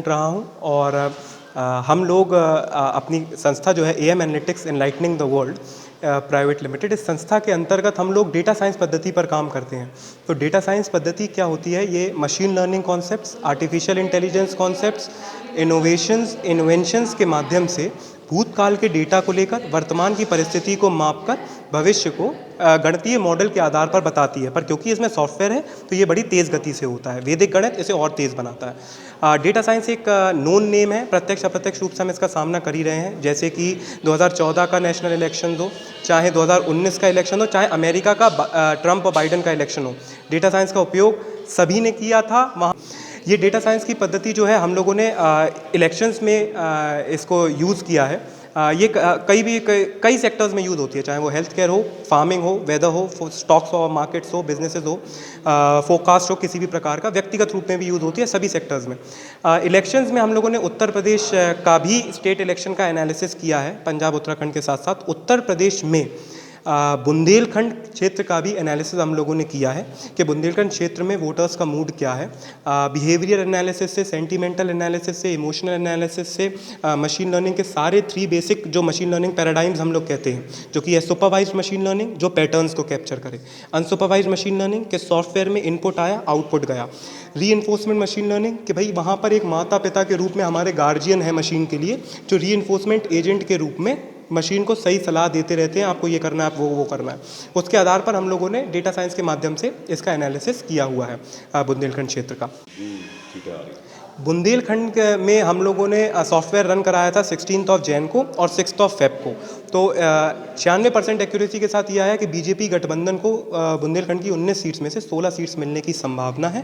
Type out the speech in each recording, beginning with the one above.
President रहा हूं और हम लोग अपनी संस्था जो है am analytics enlightening the world private limited, इस संस्था के अंतर्गत हम लोग डेटा साइंस पद्धति पर काम करते हैं। तो डेटा साइंस पद्धति क्या होती है? ये machine learning concepts, artificial intelligence concepts, inventions के माध्यम से भूतकाल के डेटा को लेकर वर्तमान की परिस्थिति को मापकर भविष्य को गणितीय मॉडल के आधार पर बताती है। पर क्योंकि इसमें सॉफ्टवेयर है तो ये बड़ी तेज़ गति से होता है। वैदिक गणित इसे और तेज़ बनाता है। डेटा साइंस एक नोन नेम है, प्रत्यक्ष अप्रत्यक्ष रूप से हम इसका सामना कर ही रहे हैं। जैसे कि 2014 का नेशनल इलेक्शन हो, चाहे 2019 का इलेक्शन हो, चाहे अमेरिका का ट्रंप और बाइडन का इलेक्शन हो, डेटा साइंस का उपयोग सभी ने किया था। वहाँ ये डेटा साइंस की पद्धति जो है हम लोगों ने इलेक्शंस में इसको यूज़ किया है। ये कई सेक्टर्स में यूज़ होती है, चाहे वो हेल्थ केयर हो, फार्मिंग हो, वेदर हो, स्टॉक्स हो, मार्केट्स हो, बिजनेसेस हो, फोरकास्ट हो, किसी भी प्रकार का व्यक्तिगत रूप में भी यूज़ होती है सभी सेक्टर्स में। इलेक्शंस में हम लोगों ने उत्तर प्रदेश का भी स्टेट इलेक्शन का एनालिसिस किया है, पंजाब उत्तराखंड के साथ साथ उत्तर प्रदेश में बुंदेलखंड क्षेत्र का भी एनालिसिस हम लोगों ने किया है कि बुंदेलखंड क्षेत्र में वोटर्स का मूड क्या है। बिहेवियर एनालिसिस से, सेंटिमेंटल एनालिसिस से, इमोशनल एनालिसिस से, मशीन लर्निंग के सारे 3 बेसिक जो मशीन लर्निंग पैराडाइम्स हम लोग कहते हैं, जो कि है सुपरवाइज्ड मशीन लर्निंग जो पैटर्न्स को कैप्चर करे, अनसुपरवाइज्ड मशीन लर्निंग के सॉफ्टवेयर में इनपुट आया, आउटपुट गया, रीइंफोर्समेंट मशीन लर्निंग कि भाई वहाँ पर एक माता पिता के रूप में हमारे गार्जियन है मशीन के लिए, जो रीइंफोर्समेंट एजेंट के रूप में मशीन को सही सलाह देते रहते हैं, आपको ये करना है, आप वो करना है। उसके आधार पर हम लोगों ने डेटा साइंस के माध्यम से इसका एनालिसिस किया हुआ है बुंदेलखंड क्षेत्र का। बुंदेलखंड में हम लोगों ने सॉफ्टवेयर रन कराया था 16 जैन को और 6 फेब को। तो 96% एक्यूरेसी के साथ यह है कि बीजेपी गठबंधन को बुंदेलखंड की 19 सीट्स में से 16 सीट्स मिलने की संभावना है।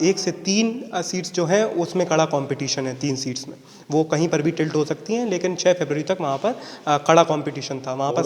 1 से 3 सीट्स जो हैं उसमें कड़ा कंपटीशन है। 3 सीट्स में वो कहीं पर भी टिल्ट हो सकती हैं, लेकिन 6 फरवरी तक वहाँ पर कड़ा कंपटीशन था। वहाँ पर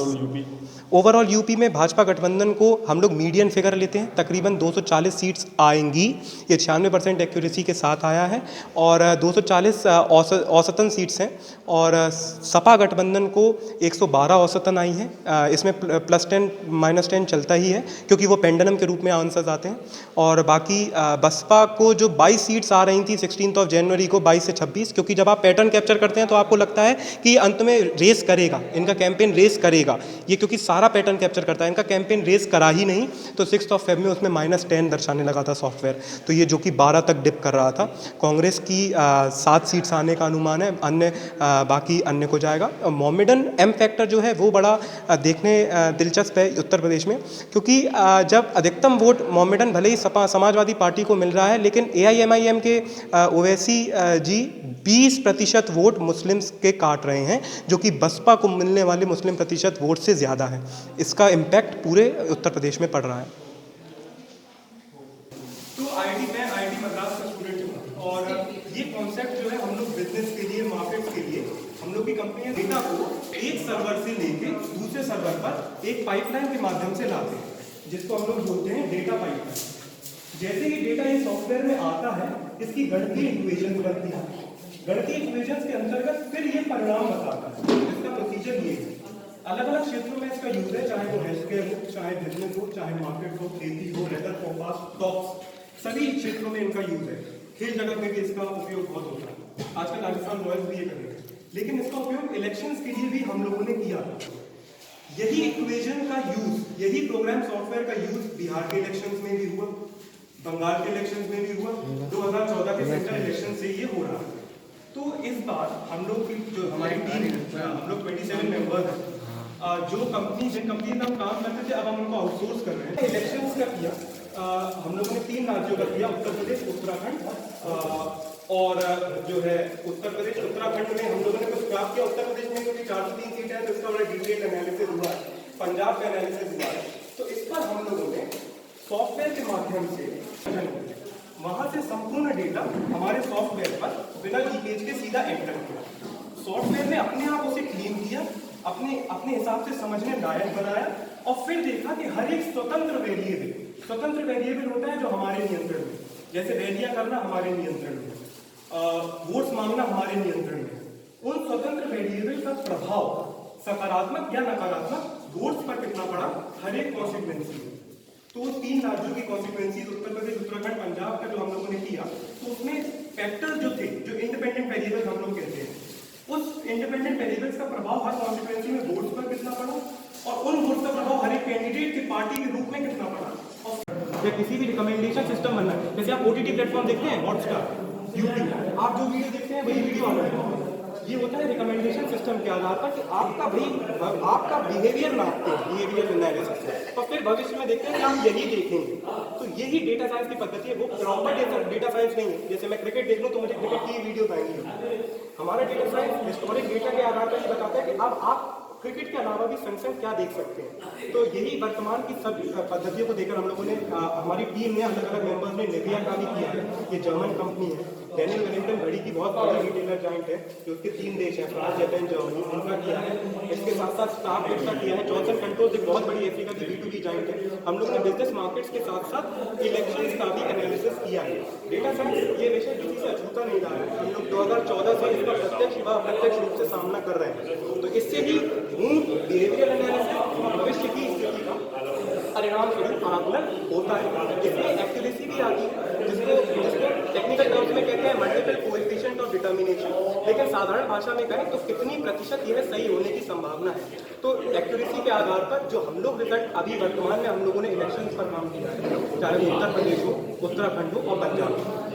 ओवरऑल यूपी में भाजपा गठबंधन को हम लोग मीडियन फिगर लेते हैं, तकरीबन 240 सीट्स आएंगी। ये 96% एक्यूरेसी के साथ आया है और 240 औसतन सीट्स हैं और सपा गठबंधन को 112 औसतन आई हैं। इसमें +10 -10 चलता ही है क्योंकि वो पेंडुलम के रूप में आंसर्स आते हैं। और बाकी बसपा को जो 22 सीट्स आ रही थी 16 जनवरी को, 22 से 26, क्योंकि जब आप पैटर्न कैप्चर करते हैं तो आपको लगता है कि अंत में रेस करेगा, इनका कैंपेन रेस करेगा ये, क्योंकि सारा पैटर्न कैप्चर करता है। इनका कैंपेन रेस करा ही नहीं, तो 6 फेब में उसमें -10 दर्शाने लगा था सॉफ्टवेयर, तो ये जो कि 12 तक डिप कर रहा था। कांग्रेस की 7 सीट्स आने का अनुमान है, अन्य बाकी अन्य को जाएगा। मोमेडन एम फैक्टर जो है वो बड़ा देखने दिलचस्प है उत्तर प्रदेश में, क्योंकि जब अधिकतम वोट मोमेडन भले ही समाजवादी पार्टी को मिल रहा है, लेकिन AIMIM के ओवैसी जी 20% वोट मुस्लिम्स के काट रहे हैं, जो कि बसपा को मिलने वाले मुस्लिम प्रतिशत वोट से ज़्यादा है। इसका इम्पैक्ट पूरे उत्तर प्रदेश में पड़ रहा है। तो IIT मद्रास का स्टूडेंट हूँ और ये कॉन्सेप्ट जो है हम लोग बिजनेस के लिए, मार्केट्स के लिए, हम लोग की कंपनी डेटा को एक सर्वर से लेके दूसरे सर्वर पर एक पाइपलाइन के माध्यम से लाते हैं, जिसको हम लोग बोलते हैं डेटा पाइपलाइन। जैसे ही डेटा इस सॉफ्टवेयर में आता है, इसकी गणितीय इक्वेशन बनती है। गणितीय इक्वेशंस के अंतर्गत फिर ये परिणाम बताता है। इसका प्रोसीजर ये है, अलग अलग क्षेत्रों में इसका यूज है, चाहे वो हेल्थ केयर हो, चाहे बिजनेस हो, चाहे मार्केट हो, खेती हो, वेदर फोरकास्ट, स्टॉक्स, सभी क्षेत्रों में इनका यूज है। खेल जगत में भी इसका उपयोग बहुत होता है, आजकल राजस्थान रॉयल्स भी ये कर रहे हैं। लेकिन इसका उपयोग इलेक्शंस के लिए भी हम लोगों ने किया था। यही इक्वेशन का यूज, यही प्रोग्राम सॉफ्टवेयर का यूज बिहार के इलेक्शंस में भी हुआ, बंगाल के इलेक्शंस में भी हुआ, 2014 के सेंट्रल इलेक्शन से ये हो रहा है। तो इस बार हम लोग की जो हमारी टीम है, हम लोग 27 मेंबर्स हैं, जो जिन कंपनी में हम काम करते थे, अब हम उनको आउटसोर्स कर रहे हैं। इलेक्शंस का किया हम लोगों ने 3 राज्यों का किया, उत्तर प्रदेश, उत्तराखंड और जो है उत्तर प्रदेश उत्तराखंड में हम लोगों ने कुछ प्राप्त किया। उत्तर प्रदेश में क्योंकि 403 सीट है तो इसका बड़ा डिटेल एनालिसिस हुआ है, पंजाब का एनालिसिस हुआ है। तो इस पर हम लोगों ने सॉफ्टवेयर के माध्यम से वहां से संपूर्ण डेटा हमारे सॉफ्टवेयर पर बिना लीकेज के सीधा एंटर किया। सॉफ्टवेयर ने अपने आप उसे क्लीन किया, अपने हिसाब से समझने लायक बनाया और फिर देखा कि हर एक स्वतंत्र वेरिएबल होता है जो हमारे नियंत्रण में, जैसे रैलियां करना हमारे नियंत्रण में, वोट्स मांगना हमारे नियंत्रण में, उन स्वतंत्र वेरिएबल का प्रभाव सकारात्मक या नकारात्मक वोट्स पर कितना पड़ा हर एक कॉन्सिक्वेंसी में। तो 3 राज्यों की कॉन्सिक्वेंसीज, उत्तर प्रदेश, उत्तराखंड, पंजाब का जो हम लोगों ने किया, तो उसमें फैक्टर्स जो थे, जो इंडिपेंडेंट वेरिएबल्स हम लोग कहते हैं, उस इंडिपेंडेंट वेरिएबल्स का प्रभाव हर कॉन्स्टिट्यूएंसी में वोट्स पर कितना पड़ा और उन वोट्स का प्रभाव हर एक कैंडिडेट की पार्टी के रूप में कितना पड़ा। या किसी भी रिकमेंडेशन सिस्टम बनना है, जैसे आप ओटीटी प्लेटफॉर्म देखते हैं, हॉटस्टार, यूट्यूब, आप जो वीडियो देखते हैं वही वीडियो आ रहा है। ये होता है रिकमेंडेशन सिस्टम के आधार पर कि आपका बिहेवियर नापते हैं, बिहेवियर एनालिसिस, तो फिर भविष्य में देखते हैं कि हम यही देखेंगे। तो यही डेटा साइंस की पद्धति है, वो प्रॉपर डेटा साइंस नहीं है। जैसे मैं क्रिकेट देख लूँ तो मुझे क्रिकेट की वीडियो आएंगी। हमारा डेटा साइंस हिस्टोरिक डेटा के आधार पर ये बताता है कि अब आप क्रिकेट के अलावा भी संग क्या देख सकते हैं। तो यही वर्तमान की सब पद्धतियों को देखकर हम लोगों ने, हमारी टीम ने, अलग अलग मेंबर्स ने निविया का भी किया है। ये जर्मन कंपनी है, डेनियल वेलिंगटन घड़ी की बहुत बड़ी रिटेलर जॉइंट है, जो उसके 3 देश हैं, फ्रांस, जापान, जर्मनी, उनका किया है। इसके साथ साथ स्टाफ का किया है। जॉनसन कंट्रोल्स एक बहुत बड़ी अफ्रीका की B2B जॉइंट है। हम लोगों ने बिजनेस मार्केट्स के साथ साथ इलेक्शंस का भी एनालिसिस किया है। डेटा साइंस ये विषय किसी से अछूता नहीं रहा है। हम लोग 2014 से इसका प्रत्यक्ष व अप्रत्यक्ष रूप से सामना कर रहे हैं। तो इससे ही बिहेवियर एनालिसिस भविष्य की स्थिति का परिणाम स्वरूप आकलन होता है। इसमें एक्यूरेसी भी आती है, जिसको टेक्निकल टर्म्स में कहते हैं मल्टीपल कोएफिशिएंट ऑफ डिटर्मिनेशन। लेकिन साधारण भाषा में कहें तो कितनी प्रतिशत यह सही होने की संभावना है। तो एक्यूरेसी के आधार पर जो हम लोग रिजल्ट अभी वर्तमान में हम लोगों ने इलेक्शन पर काम किया है, चाहे वो उत्तर प्रदेश हो, उत्तराखंड हो और पंजाब,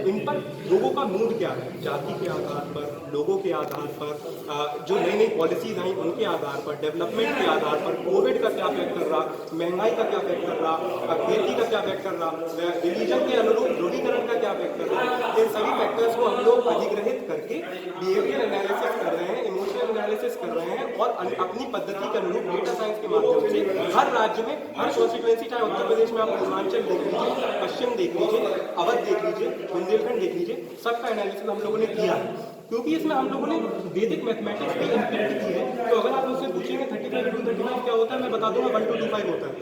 इन पर लोगों का मूड क्या है, जाति के आधार पर, लोगों के आधार पर, जो नई नई पॉलिसीज आई उनके आधार पर, डेवलपमेंट के आधार पर, कोविड का क्या इफेक्ट कर रहा, महंगाई का क्या इफेक्ट कर रहा, खेती का क्या इफेक्ट कर रहा, रिलीजन के अनुरूप ध्रुवीकरण का क्या इफेक्ट कर रहा, इन सभी फैक्टर्स को हम लोग अधिग्रहित करके बिहेवियर एनालिसिस कर रहे हैं, इमोशनल एनालिसिस कर रहे हैं और अपनी पद्धति के अनुरूप डेटा साइंस के माध्यम से हर राज्य में, हर कॉन्स्टिट्यूएंसी, चाहे उत्तर प्रदेश में आप पूर्वांचल देख लीजिए, पश्चिम देख लीजिए, अवध देख लीजिए, बुंदेलखंड देख लीजिए, सबका एनालिसिस हम लोगों ने किया है। क्योंकि इसमें हम लोगों ने वैदिक मैथमेटिक्स भी इंक्लूड की है। तो अगर आप उससे पूछेंगे 35 × 35 क्या होता है, मैं बता दूंगा 1 to 25 होता है।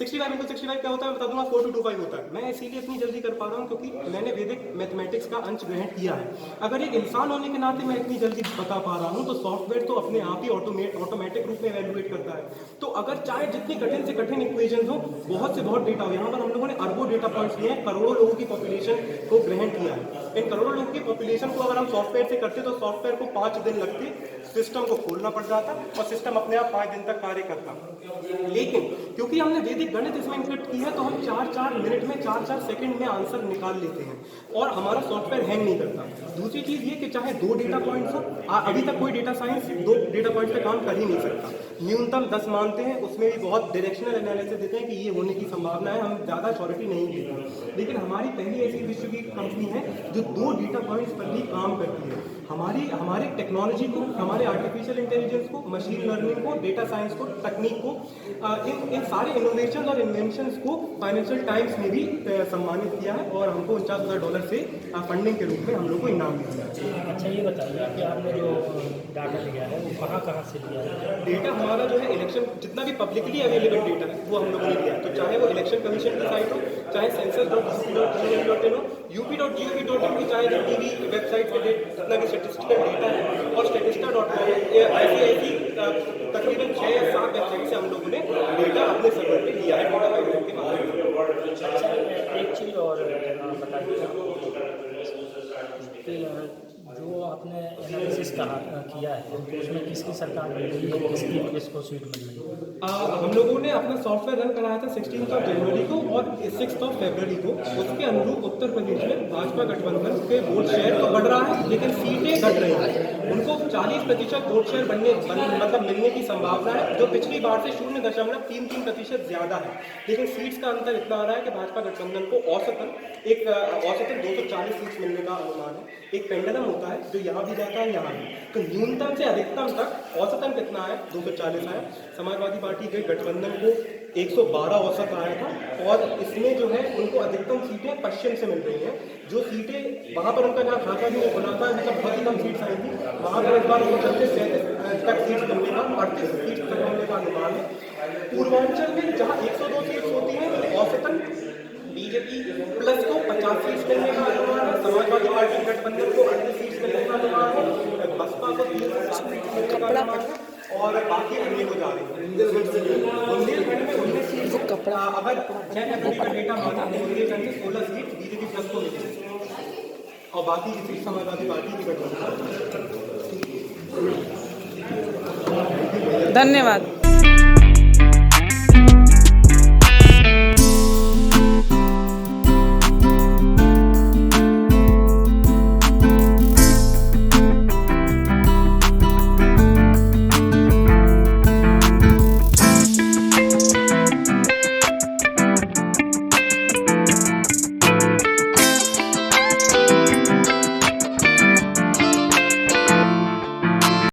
65 × 65 क्या होता है, मैं बता दूंगा 4 to 25 होता है। मैं इसीलिए इतनी जल्दी कर पा रहा हूँ क्योंकि मैंने वैदिक मैथमेटिक्स का अंश ग्रहण किया है। अगर एक इंसान होने के नाते मैं इतनी जल्दी बता पा रहा हूँ तो सॉफ्टवेयर तो अपने आप ही ऑटोमेटिक रूप में इवैल्यूएट करता है। तो अगर चाहे जितनी कठिन से कठिन इक्वेशन हो, बहुत से बहुत डेटा हो, यहाँ पर हम लोगों ने अरबों डेटा पॉइंट्स लिए हैं, करोड़ों लोगों की पॉपुलेशन को ग्रहण किया है। इन करोड़ों लोगों की पॉपुलेशन को अगर हम सॉफ्टवेयर से करते तो सॉफ्टवेयर को 5 दिन लगते, सिस्टम को खोलना पड़ जाता और सिस्टम अपने आप 5 दिन तक कार्य करता। लेकिन क्योंकि हमने वैदिक गणित इसमें इंक्लूड की है तो हम 4-4 मिनट में, 4-4 सेकंड में आंसर निकाल लेते हैं और हमारा सॉफ्टवेयर हैंग नहीं करता। दूसरी चीज ये कि चाहे 2 डेटा पॉइंट्स हो, अभी तक कोई डेटा साइंस 2 डेटा पॉइंट्स पे काम कर ही नहीं सकता। न्यूनतम 10 मानते हैं, उसमें भी बहुत डायरेक्शनल एनालिसिस देते हैं कि ये होने की संभावना है, हम ज्यादा श्योरिटी नहीं देते। लेकिन हमारी पहली ऐसी विश्व की कंपनी है जो 2 डेटा पॉइंट्स पर भी काम करती है। हमारी टेक्नोलॉजी को, हमारे आर्टिफिशियल इंटेलिजेंस को, मशीन लर्निंग को, डेटा साइंस को, तकनीक को, इन सारे इनोवेशन और इन्वेंशंस को फाइनेंशियल टाइम्स ने भी सम्मानित किया है और हमको $49,000 से फंडिंग के रूप में हम लोग को इनाम मिला है। अच्छा, ये बताइए कि आपने जो डाटा लिया है वो कहाँ से लिया है? डेटा हमारा जो है इलेक्शन, जितना भी पब्लिकली अवेलेबल डेटा है वो हम लोगों ने लिया है। तो चाहे वो इलेक्शन कमीशन की साइट हो, चाहे census.up.gov.in हो, up.gov.in की चाहे जो टीवी वेबसाइट पे जितना भी स्टैटिस्टिकल डेटा है और statista.com ऐसी तकरीबन 6 या 7 वेबसाइट से हम लोगों ने डेटा अपने सर्वर पे लिया है डेटा पाइपलाइन के माध्यम से। अच्छा, एक चीज़ और बता दीजिए कि जो आपने एनालिसिस किया है तो उसमें किसकी सरकार मिल रही है, किसको सीट मिल रही है? हम लोगों ने अपना सॉफ्टवेयर रन कराया था 16 जनवरी को और 6 फरवरी को। उसके अनुरूप उत्तर प्रदेश में भाजपा गठबंधन के वोट शेयर तो बढ़ रहा है लेकिन सीटें घट रही हैं। उनको 40% वोट शेयर मतलब मिलने की संभावना है, जो पिछली बार से 0.33% ज्यादा है। लेकिन सीट्स का अंतर इतना आ रहा है कि भाजपा गठबंधन को औसतन 240 सीट्स मिलने का अनुमान है। एक पेंडुलम होता है जो यहाँ भी जाता है, यहाँ भी। तो न्यूनतम से अधिकतम तक औसतन कितना है? 240 आया। समाजवादी पार्टी के गठबंधन को 112 औसत आया था और इसमें जो है उनको अधिकतम सीटें पश्चिम से मिल रही हैं। जो सीटें वहाँ पर उनका जहाँ खाता भी खुला था, मतलब बहुत ही कम सीट्स आई थी, वहाँ पर इस बार वो चलते 37 तक सीट्स मिलने का, 38 सीट्स तक मिलने का अनुमान है। पूर्वांचल में जहाँ 102 सीट्स होती हैं तो औसतन बीजेपी प्लस को 50 सीट्स मिलने का अनुमान है, समाजवादी पार्टी गठबंधन को 38 सीट्स मिलने का अनुमान है, बसपा को 3 से 7 सीट्स मिलने का अनुमान है और बाकी अन्य को जा रही है। बुंदेलखंड में 19 सीट्स, अगर 6 फरवरी का डेटा माना तो बुंदेलखंड से 16 सीट बीजेपी प्लस को मिलेगी। और बाकी किसी समाजवादी पार्टी की गठबंधन। धन्यवाद।